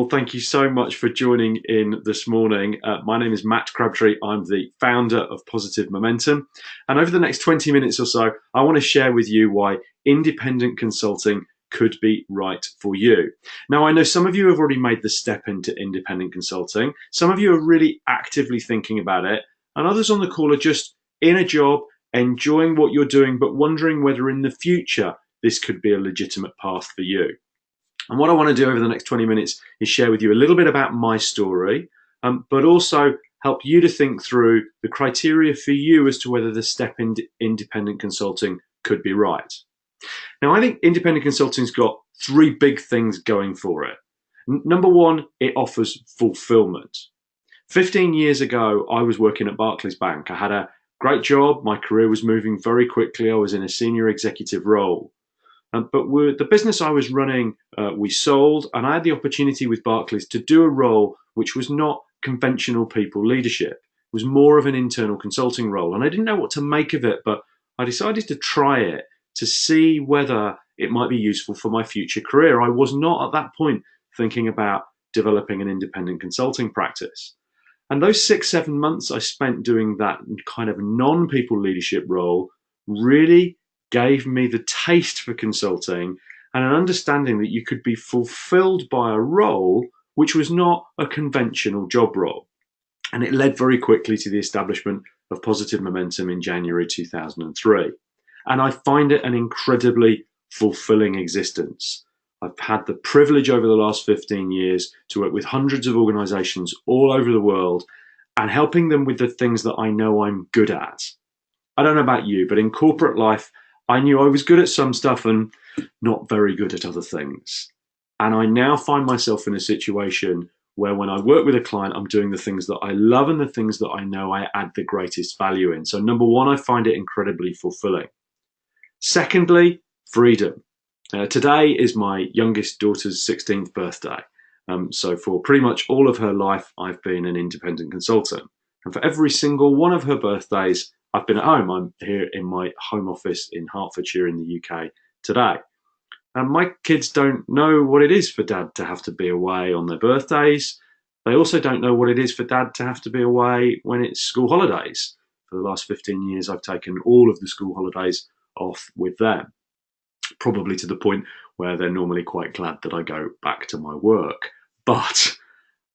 Well, thank you so much for joining in this morning. My name is Matt Crabtree. I'm the founder of Positive Momentum. And over the next 20 minutes or so, I want to share with you why independent consulting could be right for you. Now, I know some of you have already made the step into independent consulting. Some of you are really actively thinking about it. And others on the call are just in a job, enjoying what you're doing, but wondering whether in the future this could be a legitimate path for you. And what I want to do over the next 20 minutes is share with you a little bit about my story, but also help you to think through the criteria for you as to whether the step into independent consulting could be right. Now, I think independent consulting's got three big things going for it. Number one, it offers fulfillment. 15 years ago, I was working at Barclays Bank. I had a great job. My career was moving very quickly. I was in a senior executive role. But the business I was running, we sold, and I had the opportunity with Barclays to do a role which was not conventional people leadership. It was more of an internal consulting role. And I didn't know what to make of it, but I decided to try it to see whether it might be useful for my future career. I was not at that point thinking about developing an independent consulting practice. And those 6-7 months I spent doing that kind of non-people leadership role really gave me the taste for consulting and an understanding that you could be fulfilled by a role which was not a conventional job role. And it led very quickly to the establishment of Positive Momentum in January 2003. And I find it an incredibly fulfilling existence. I've had the privilege over the last 15 years to work with hundreds of organizations all over the world and helping them with the things that I know I'm good at. I don't know about you, but in corporate life, I knew I was good at some stuff and not very good at other things. And I now find myself in a situation where when I work with a client, I'm doing the things that I love and the things that I know I add the greatest value in. So number one, I find it incredibly fulfilling. Secondly, freedom. Today is my youngest daughter's 16th birthday. So for pretty much all of her life, I've been an independent consultant. And for every single one of her birthdays, I've been at home. I'm here in my home office in Hertfordshire in the UK today. And my kids don't know what it is for dad to have to be away on their birthdays. They also don't know what it is for dad to have to be away when it's school holidays. For the last 15 years, I've taken all of the school holidays off with them, probably to the point where they're normally quite glad that I go back to my work. But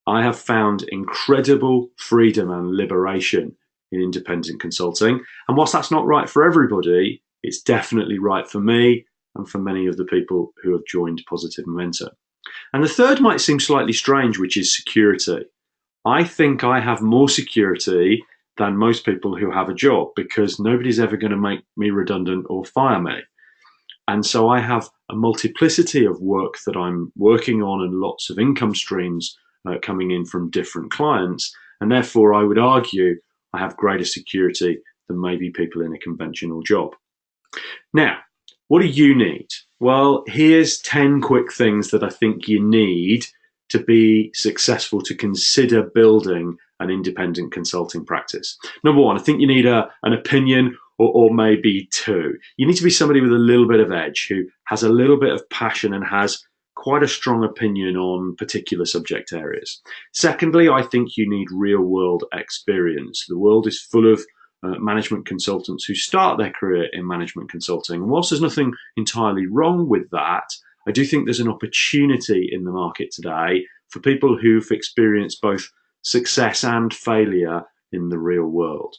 I have found incredible freedom and liberation in independent consulting. And whilst that's not right for everybody, it's definitely right for me and for many of the people who have joined Positive Momentum. And the third might seem slightly strange, which is security. I think I have more security than most people who have a job because nobody's ever going to make me redundant or fire me. And so I have a multiplicity of work that I'm working on and lots of income streams coming in from different clients. And therefore, I would argue I have greater security than maybe people in a conventional job. Now, what do you need? Well, here's 10 quick things that I think you need to be successful to consider building an independent consulting practice. Number one, I think you need an opinion or maybe two. You need to be somebody with a little bit of edge who has a little bit of passion and has quite a strong opinion on particular subject areas. Secondly, I think you need real world experience. The world is full of management consultants who start their career in management consulting. And whilst there's nothing entirely wrong with that, I do think there's an opportunity in the market today for people who've experienced both success and failure in the real world.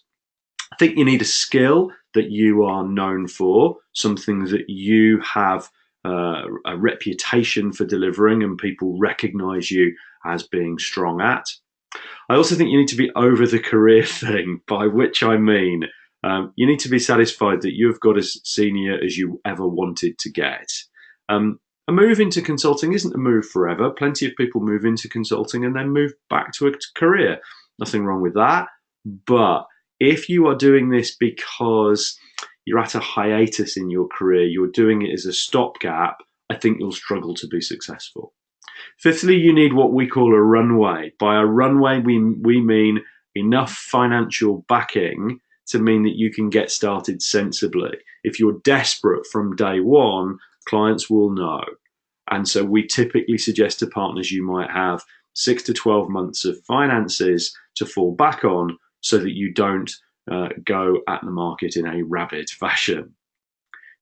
I think you need a skill that you are known for, something that you have a reputation for delivering and people recognize you as being strong at. I also think you need to be over the career thing, by which I mean you need to be satisfied that you have got as senior as you ever wanted to get. A move into consulting isn't a move forever. Plenty of people move into consulting and then move back to a career. Nothing wrong with that. But if you are doing this because you're at a hiatus in your career, you're doing it as a stopgap, I think you'll struggle to be successful. Fifthly, you need what we call a runway. By a runway, we mean enough financial backing to mean that you can get started sensibly. If you're desperate from day one, clients will know. And so we typically suggest to partners you might have 6 to 12 months of finances to fall back on so that you don't go at the market in a rabid fashion.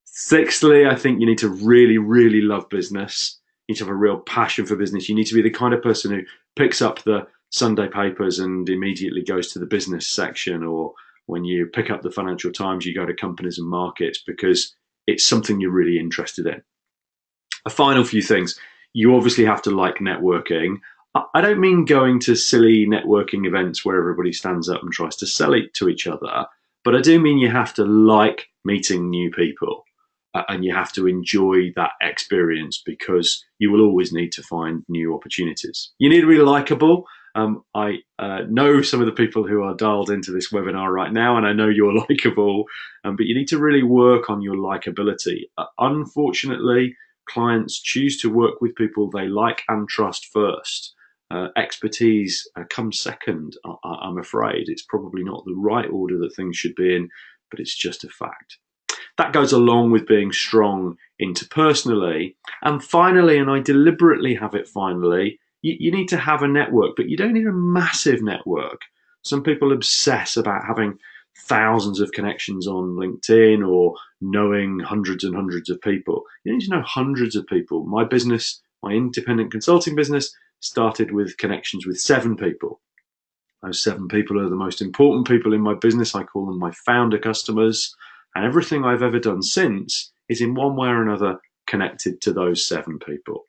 Sixthly, I think you need to really, really love business. You need to have a real passion for business. You need to be the kind of person who picks up the Sunday papers and immediately goes to the business section, or when you pick up the Financial Times, you go to companies and markets because it's something you're really interested in. A final few things. You obviously have to like networking. I don't mean going to silly networking events where everybody stands up and tries to sell it to each other, but I do mean you have to like meeting new people, and you have to enjoy that experience because you will always need to find new opportunities. You need to be likable. I know some of the people who are dialed into this webinar right now, and I know you're likable, but you need to really work on your likability. Unfortunately, clients choose to work with people they like and trust first. Expertise comes second, I'm afraid. It's probably not the right order that things should be in, but it's just a fact. That goes along with being strong interpersonally. And finally, and I deliberately have it finally, you need to have a network, but you don't need a massive network. Some people obsess about having thousands of connections on LinkedIn or knowing hundreds and hundreds of people. You need to know hundreds of people. My business, my independent consulting business, started with connections with 7 people. Those 7 people are the most important people in my business. I call them my founder customers. And everything I've ever done since is in one way or another connected to those 7 people.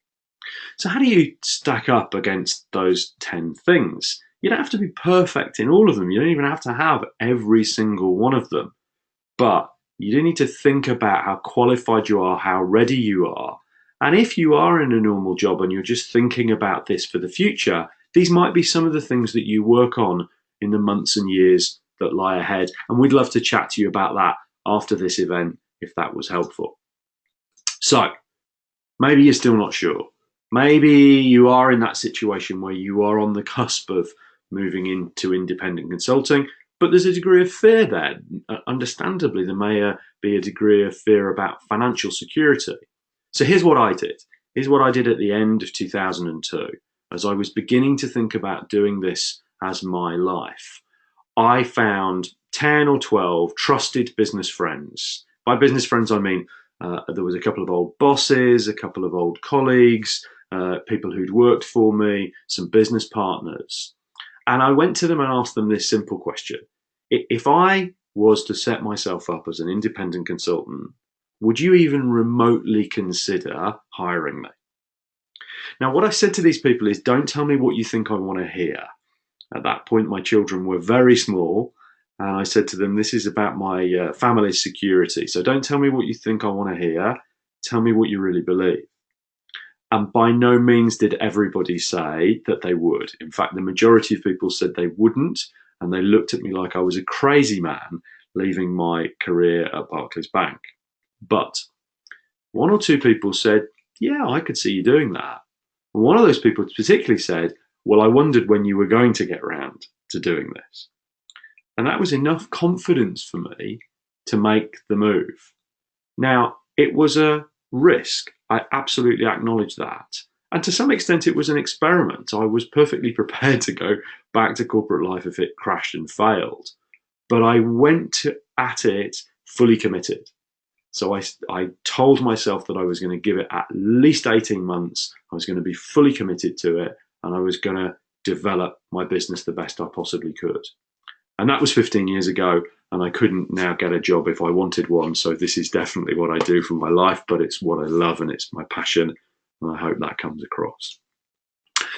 So how do you stack up against those 10 things? You don't have to be perfect in all of them. You don't even have to have every single one of them. But you do need to think about how qualified you are, how ready you are. And if you are in a normal job and you're just thinking about this for the future, these might be some of the things that you work on in the months and years that lie ahead. And we'd love to chat to you about that after this event, if that was helpful. So maybe you're still not sure. Maybe you are in that situation where you are on the cusp of moving into independent consulting, but there's a degree of fear there. Understandably, there may be a degree of fear about financial security. So here's what I did. Here's what I did at the end of 2002, as I was beginning to think about doing this as my life. I found 10 or 12 trusted business friends. By business friends, I mean there was a couple of old bosses, a couple of old colleagues, people who'd worked for me, some business partners. And I went to them and asked them this simple question. If I was to set myself up as an independent consultant, would you even remotely consider hiring me? Now, what I said to these people is, don't tell me what you think I want to hear. At that point, my children were very small, and I said to them, this is about my family's security. So don't tell me what you think I want to hear. Tell me what you really believe. And by no means did everybody say that they would. In fact, the majority of people said they wouldn't, and they looked at me like I was a crazy man leaving my career at Barclays Bank. But 1 or 2 people said, yeah, I could see you doing that. And one of those people particularly said, well, I wondered when you were going to get around to doing this. And that was enough confidence for me to make the move. Now, it was a risk. I absolutely acknowledge that. And to some extent, it was an experiment. I was perfectly prepared to go back to corporate life if it crashed and failed. But I went at it fully committed. So I told myself that I was going to give it at least 18 months. I was going to be fully committed to it, and I was going to develop my business the best I possibly could. And that was 15 years ago, and I couldn't now get a job if I wanted one. So this is definitely what I do for my life, but it's what I love and it's my passion, and I hope that comes across.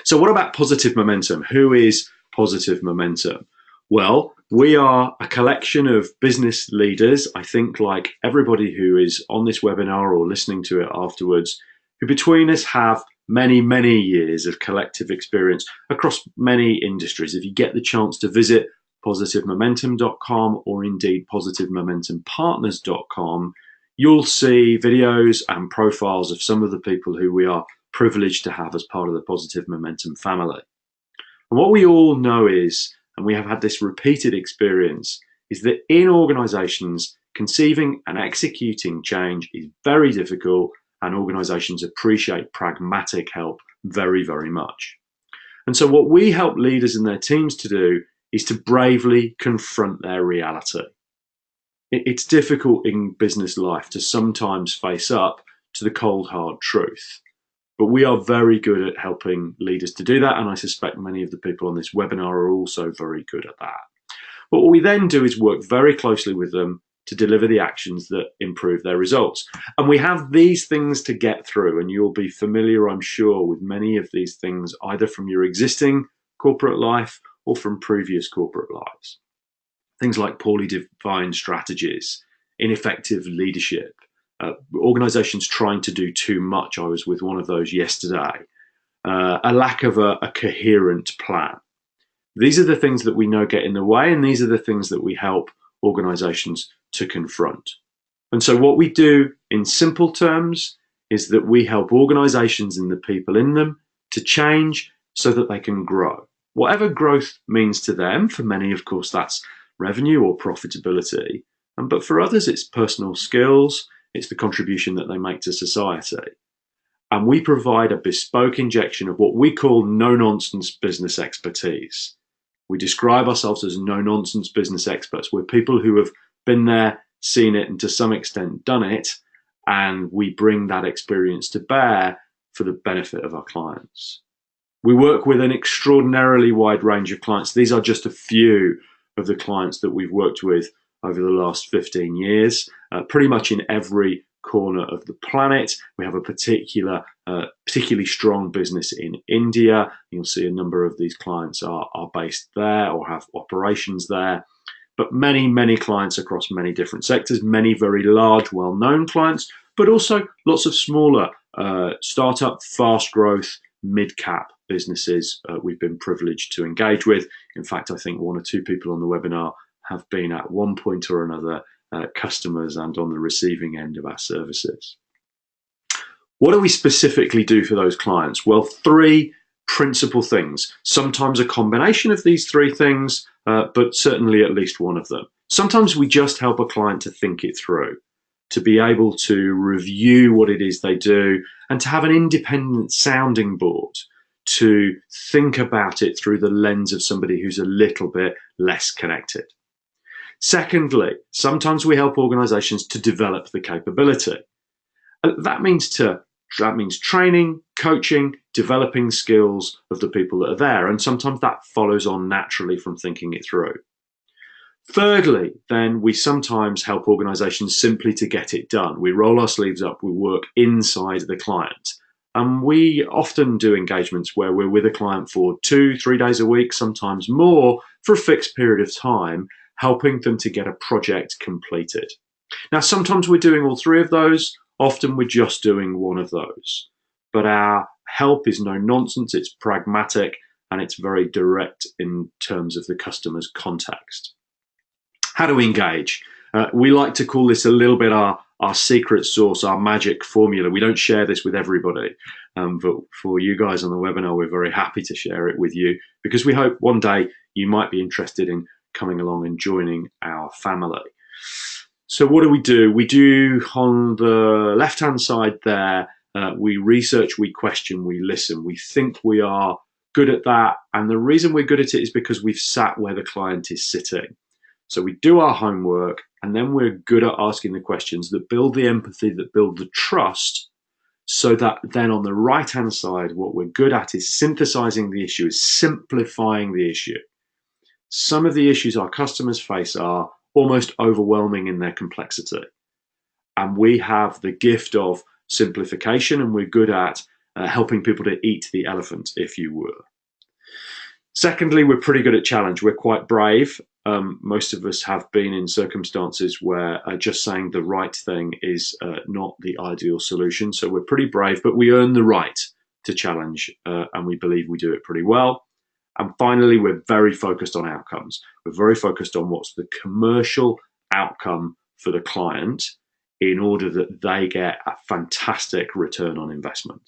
So what about positive momentum? Who is positive momentum? Well, we are a collection of business leaders, I think like everybody who is on this webinar or listening to it afterwards, who between us have many, many years of collective experience across many industries. If you get the chance to visit positivemomentum.com or indeed positivemomentumpartners.com, you'll see videos and profiles of some of the people who we are privileged to have as part of the Positive Momentum family. And what we all know is, and we have had this repeated experience, is that in organizations, conceiving and executing change is very difficult and organizations appreciate pragmatic help very, very much. And so what we help leaders and their teams to do is to bravely confront their reality. It's difficult in business life to sometimes face up to the cold, hard truth. But we are very good at helping leaders to do that, and I suspect many of the people on this webinar are also very good at that. But what we then do is work very closely with them to deliver the actions that improve their results. And we have these things to get through, and you'll be familiar, I'm sure, with many of these things, either from your existing corporate life or from previous corporate lives. Things like poorly defined strategies, ineffective leadership, organizations trying to do too much. I was with one of those yesterday. A lack of a coherent plan. These are the things that we know get in the way, and these are the things that we help organizations to confront. And so what we do in simple terms is that we help organizations and the people in them to change so that they can grow. Whatever growth means to them, for many, of course, that's revenue or profitability. But for others, it's personal skills, it's the contribution that they make to society. And we provide a bespoke injection of what we call no-nonsense business expertise. We describe ourselves as no-nonsense business experts. We're people who have been there, seen it, and to some extent done it, and we bring that experience to bear for the benefit of our clients. We work with an extraordinarily wide range of clients. These are just a few of the clients that we've worked with over the last 15 years, pretty much in every corner of the planet. We have a particularly strong business in India. You'll see a number of these clients are based there or have operations there. But many, many clients across many different sectors, many very large, well-known clients, but also lots of smaller startup, fast growth, mid-cap businesses we've been privileged to engage with. In fact, I think one or two people on the webinar have been at one point or another customers and on the receiving end of our services. What do we specifically do for those clients? Well, three principal things. Sometimes a combination of these three things, but certainly at least one of them. Sometimes we just help a client to think it through, to be able to review what it is they do, and to have an independent sounding board to think about it through the lens of somebody who's a little bit less connected. Secondly, sometimes we help organizations to develop the capability. That means training, coaching, developing skills of the people that are there, and sometimes that follows on naturally from thinking it through. Thirdly, then we sometimes help organizations simply to get it done. We roll our sleeves up, we work inside the client. And we often do engagements where we're with a client for 2-3 days a week, sometimes more, for a fixed period of time, helping them to get a project completed. Now, sometimes we're doing all three of those, often we're just doing one of those. But our help is no nonsense, it's pragmatic, and it's very direct in terms of the customer's context. How do we engage? We like to call this a little bit our secret sauce, our magic formula. We don't share this with everybody, but for you guys on the webinar, we're very happy to share it with you because we hope one day you might be interested in coming along and joining our family. So what do? We do on the left-hand side there, we research, we question, we listen. We think we are good at that. And the reason we're good at it is because we've sat where the client is sitting. So we do our homework, and then we're good at asking the questions that build the empathy, that build the trust, so that then on the right-hand side, what we're good at is synthesizing the issue, is simplifying the issue. Some of the issues our customers face are almost overwhelming in their complexity. And we have the gift of simplification, and we're good at helping people to eat the elephant, if you were. Secondly, we're pretty good at challenge. We're quite brave. Most of us have been in circumstances where just saying the right thing is not the ideal solution. So we're pretty brave, but we earn the right to challenge, and we believe we do it pretty well. And finally, we're very focused on outcomes. We're very focused on what's the commercial outcome for the client in order that they get a fantastic return on investment.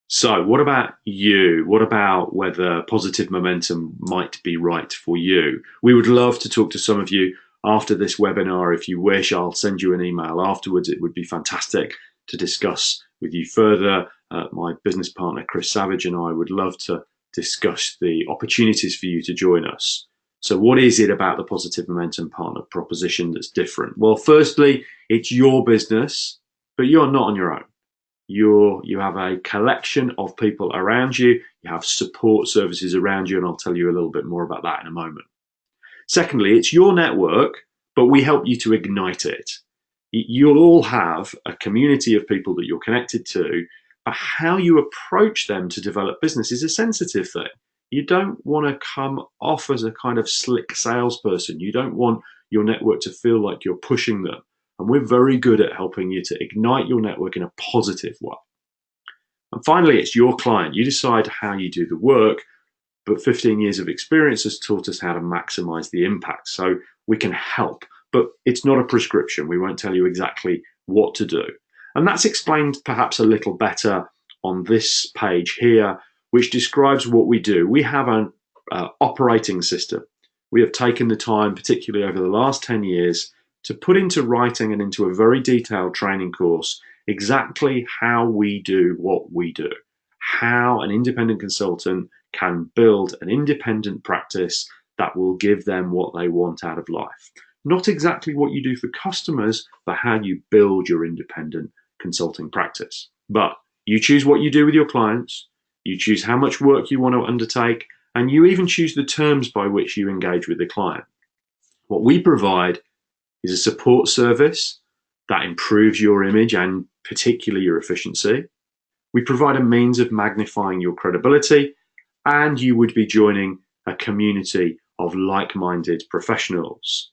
So what about you? What about whether positive momentum might be right for you? We would love to talk to some of you after this webinar. If you wish, I'll send you an email afterwards. It would be fantastic to discuss with you further. My business partner, Chris Savage, and I would love to discuss the opportunities for you to join us. So what is it about the Positive Momentum Partner proposition that's different? Well, firstly, it's your business, but you're not on your own. You have a collection of people around you. You have support services around you, and I'll tell you a little bit more about that in a moment. Secondly, it's your network, but we help you to ignite it. You'll all have a community of people that you're connected to, but how you approach them to develop business is a sensitive thing. You don't want to come off as a kind of slick salesperson. You don't want your network to feel like you're pushing them. And we're very good at helping you to ignite your network in a positive way. And finally, it's your client. You decide how you do the work, but 15 years of experience has taught us how to maximize the impact. So we can help, but it's not a prescription. We won't tell you exactly what to do. And that's explained perhaps a little better on this page here, which describes what we do. We have an operating system. We have taken the time, particularly over the last 10 years, to put into writing and into a very detailed training course exactly how we do what we do, how an independent consultant can build an independent practice that will give them what they want out of life. Not exactly what you do for customers, but how you build your independent consulting practice. But you choose what you do with your clients, you choose how much work you want to undertake, and you even choose the terms by which you engage with the client. What we provide is a support service that improves your image and particularly your efficiency. We provide a means of magnifying your credibility, and you would be joining a community of like-minded professionals.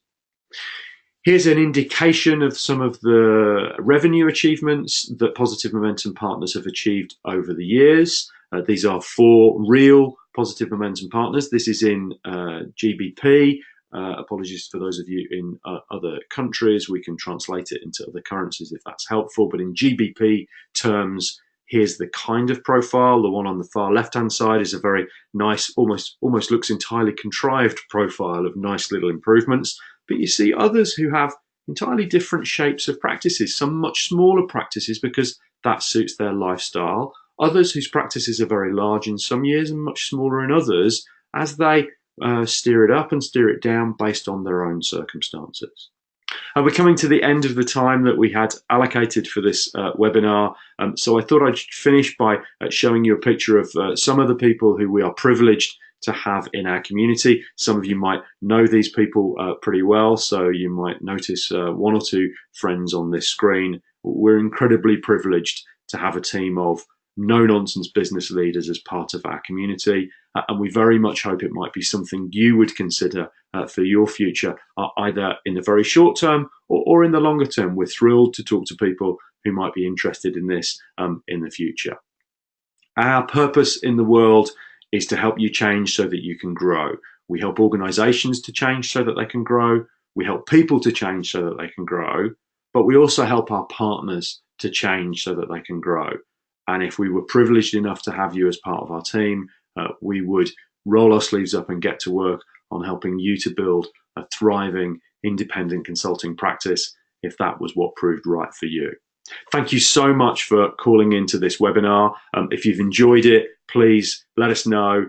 Here's an indication of some of the revenue achievements that Positive Momentum Partners have achieved over the years. These are 4 real Positive Momentum Partners. This is in GBP. Apologies for those of you in other countries. We can translate it into other currencies if that's helpful. But in GBP terms, here's the kind of profile. The one on the far left-hand side is a very nice, almost looks entirely contrived profile of nice little improvements. But you see others who have entirely different shapes of practices, some much smaller practices because that suits their lifestyle. Others whose practices are very large in some years and much smaller in others as they steer it up and steer it down based on their own circumstances. We're coming to the end of the time that we had allocated for this webinar, so I thought I'd finish by showing you a picture of some of the people who we are privileged to have in our community. Some of you might know these people pretty well, so you might notice 1 or 2 friends on this screen. We're incredibly privileged to have a team of no-nonsense business leaders as part of our community, and we very much hope it might be something you would consider for your future, either in the very short term or in the longer term. We're thrilled to talk to people who might be interested in this in the future. Our purpose in the world is to help you change so that you can grow. We help organizations to change so that they can grow. We help people to change so that they can grow, but we also help our partners to change so that they can grow. And if we were privileged enough to have you as part of our team, we would roll our sleeves up and get to work on helping you to build a thriving independent consulting practice if that was what proved right for you. Thank you so much for calling into this webinar. If you've enjoyed it, please let us know.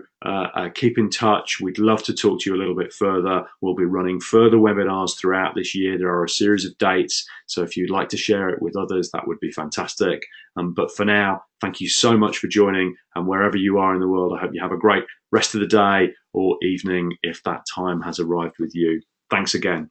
Keep in touch. We'd love to talk to you a little bit further. We'll be running further webinars throughout this year. There are a series of dates, so if you'd like to share it with others, that would be fantastic. But for now, thank you so much for joining, and wherever you are in the world, I hope you have a great rest of the day or evening if that time has arrived with you. Thanks again.